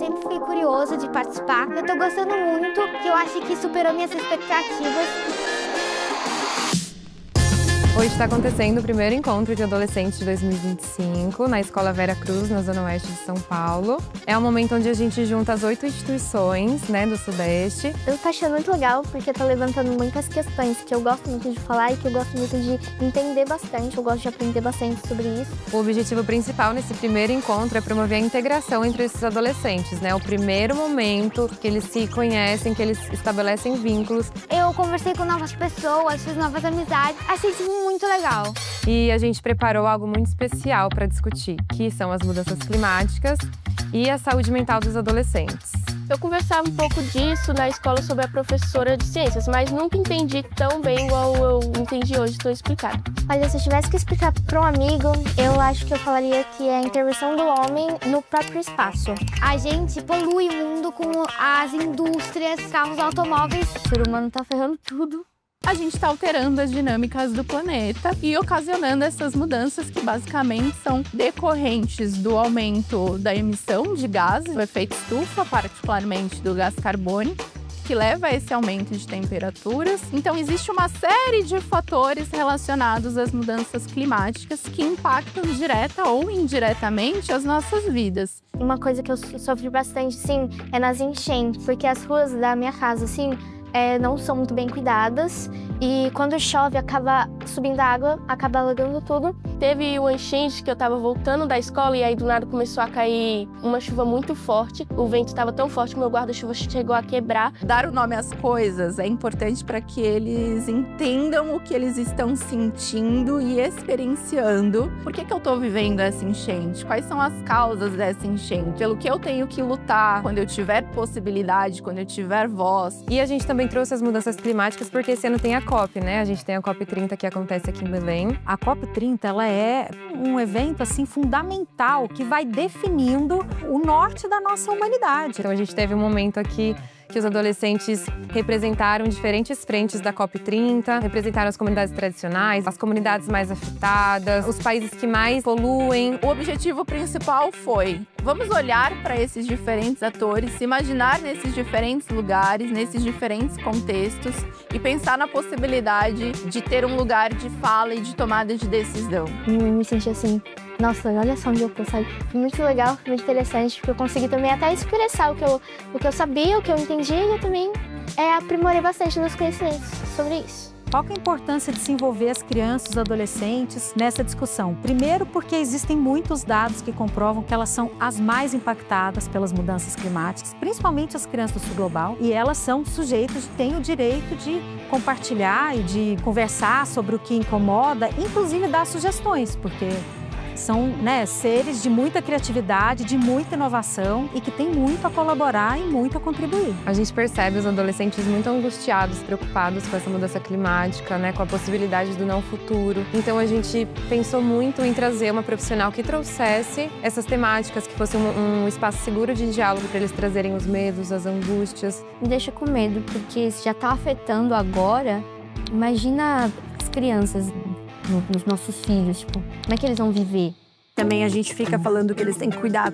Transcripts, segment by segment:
sempre fiquei curiosa de participar. Eu tô gostando muito, que eu acho que superou minhas expectativas. Hoje está acontecendo o primeiro encontro de adolescentes de 2025 na Escola Vera Cruz, na Zona Oeste de São Paulo. É um momento onde a gente junta as 8 instituições, do Sudeste. Eu tô achando muito legal porque tá levantando muitas questões que eu gosto muito de falar e que eu gosto muito de entender bastante. Eu gosto de aprender bastante sobre isso. O objetivo principal nesse primeiro encontro é promover a integração entre esses adolescentes, O primeiro momento que eles se conhecem, que eles estabelecem vínculos. Eu conversei com novas pessoas, fiz novas amizades, achei isso muito legal. E a gente preparou algo muito especial para discutir, que são as mudanças climáticas e a saúde mental dos adolescentes. Eu conversava um pouco disso na escola sobre a professora de ciências, mas nunca entendi tão bem igual eu entendi hoje, estou explicando. Olha, se eu tivesse que explicar para um amigo, eu acho que eu falaria que é a intervenção do homem no próprio espaço. A gente polui o mundo com as indústrias, carros, automóveis. O ser humano tá ferrando tudo. A gente está alterando as dinâmicas do planeta e ocasionando essas mudanças que basicamente são decorrentes do aumento da emissão de gases, do efeito estufa, particularmente do gás carbônico, que leva a esse aumento de temperaturas. Então, existe uma série de fatores relacionados às mudanças climáticas que impactam direta ou indiretamente as nossas vidas. Uma coisa que eu sofri bastante, sim, é nas enchentes, porque as ruas da minha casa, assim, não são muito bem cuidadas e quando chove acaba subindo a água, acaba alagando tudo. Teve uma enchente que eu tava voltando da escola e aí do nada começou a cair uma chuva muito forte. O vento estava tão forte que meu guarda-chuva chegou a quebrar. Dar o nome às coisas é importante para que eles entendam o que eles estão sentindo e experienciando. Por que eu tô vivendo essa enchente? Quais são as causas dessa enchente? Pelo que eu tenho que lutar quando eu tiver possibilidade, quando eu tiver voz. E a gente também trouxe as mudanças climáticas porque esse ano tem a COP, A gente tem a COP30 que acontece aqui em Belém. A COP30, ela é um evento, assim, fundamental que vai definindo o norte da nossa humanidade. Então a gente teve um momento aqui que os adolescentes representaram diferentes frentes da COP30, representaram as comunidades tradicionais, as comunidades mais afetadas, os países que mais poluem. O objetivo principal foi: vamos olhar para esses diferentes atores, se imaginar nesses diferentes lugares, nesses diferentes contextos e pensar na possibilidade de ter um lugar de fala e de tomada de decisão. Eu me senti assim, nossa, olha só onde eu tô, sabe? Foi muito legal, foi muito interessante, porque eu consegui também até expressar o que eu sabia, o que eu entendi, e eu também aprimorei bastante nos conhecimentos sobre isso. Qual que é a importância de se envolver as crianças, os adolescentes nessa discussão? Primeiro, porque existem muitos dados que comprovam que elas são as mais impactadas pelas mudanças climáticas, principalmente as crianças do sul global, e elas são sujeitos, têm o direito de compartilhar e de conversar sobre o que incomoda, inclusive dar sugestões, porque são seres de muita criatividade, de muita inovação e que têm muito a colaborar e muito a contribuir. A gente percebe os adolescentes muito angustiados, preocupados com essa mudança climática, com a possibilidade do não futuro. Então a gente pensou muito em trazer uma profissional que trouxesse essas temáticas, que fosse um espaço seguro de diálogo para eles trazerem os medos, as angústias. Me deixa com medo, porque se já está afetando agora, imagina as crianças, nos nossos filhos, como é que eles vão viver? Também a gente fica falando que eles têm que cuidar,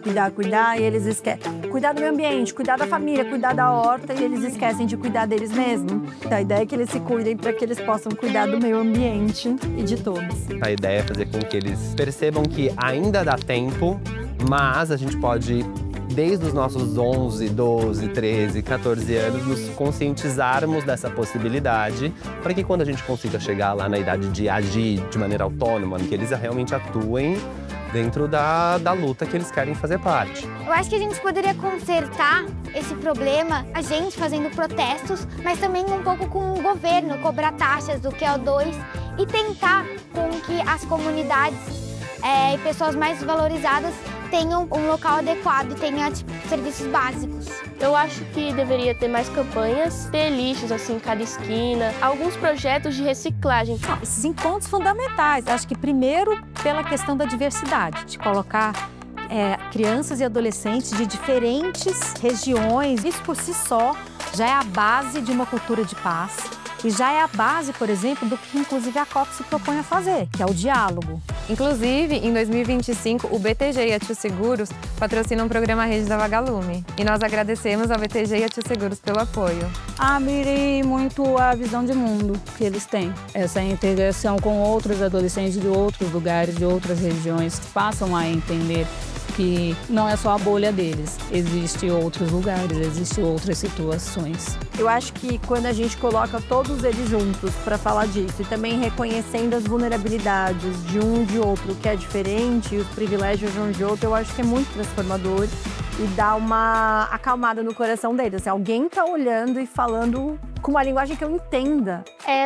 e eles esquecem. Cuidar do meio ambiente, cuidar da família, cuidar da horta, e eles esquecem de cuidar deles mesmos. A ideia é que eles se cuidem para que eles possam cuidar do meio ambiente e de todos. A ideia é fazer com que eles percebam que ainda dá tempo, mas a gente pode, desde os nossos 11, 12, 13, 14 anos, nos conscientizarmos dessa possibilidade para que quando a gente consiga chegar lá na idade de agir de maneira autônoma, que eles realmente atuem dentro da luta que eles querem fazer parte. Eu acho que a gente poderia consertar esse problema, a gente fazendo protestos, mas também um pouco com o governo, cobrar taxas do CO2 e tentar com que as comunidades e pessoas mais valorizadas tenham um local adequado, tenham serviços básicos. Eu acho que deveria ter mais campanhas, ter lixos assim em cada esquina, alguns projetos de reciclagem. Esses encontros fundamentais, acho que primeiro pela questão da diversidade, de colocar crianças e adolescentes de diferentes regiões. Isso por si só já é a base de uma cultura de paz e já é a base, por exemplo, do que inclusive a COP se propõe a fazer, que é o diálogo. Inclusive, em 2025, o BTG e a Tio Seguros patrocinam o programa Rede da Vagalume. E nós agradecemos ao BTG e a Tio Seguros pelo apoio. Admirei muito a visão de mundo que eles têm. Essa integração com outros adolescentes de outros lugares, de outras regiões, passam a entender que não é só a bolha deles, existem outros lugares, existem outras situações. Eu acho que quando a gente coloca todos eles juntos para falar disso e também reconhecendo as vulnerabilidades de um de outro que é diferente, e os privilégios de um de outro, eu acho que é muito transformador e dá uma acalmada no coração deles. Assim, alguém tá olhando e falando com uma linguagem que eu entenda.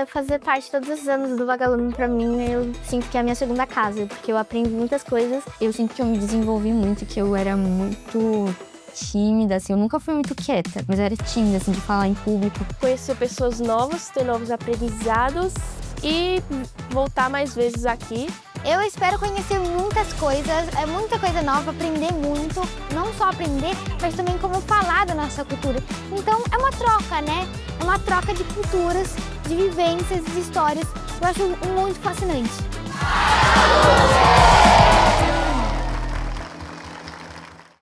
Fazer parte todos os anos do Vagalume, pra mim, eu sinto que é a minha segunda casa, porque eu aprendo muitas coisas. Eu sinto que eu me desenvolvi muito, que eu era muito tímida, assim, eu nunca fui muito quieta, mas eu era tímida, assim, de falar em público. Conhecer pessoas novas, ter novos aprendizados e voltar mais vezes aqui. Eu espero conhecer muitas coisas, muita coisa nova, aprender muito. Não só aprender, mas também como falar da nossa cultura. Então é uma troca, né? É uma troca de culturas, de vivências, de histórias. Eu acho muito fascinante.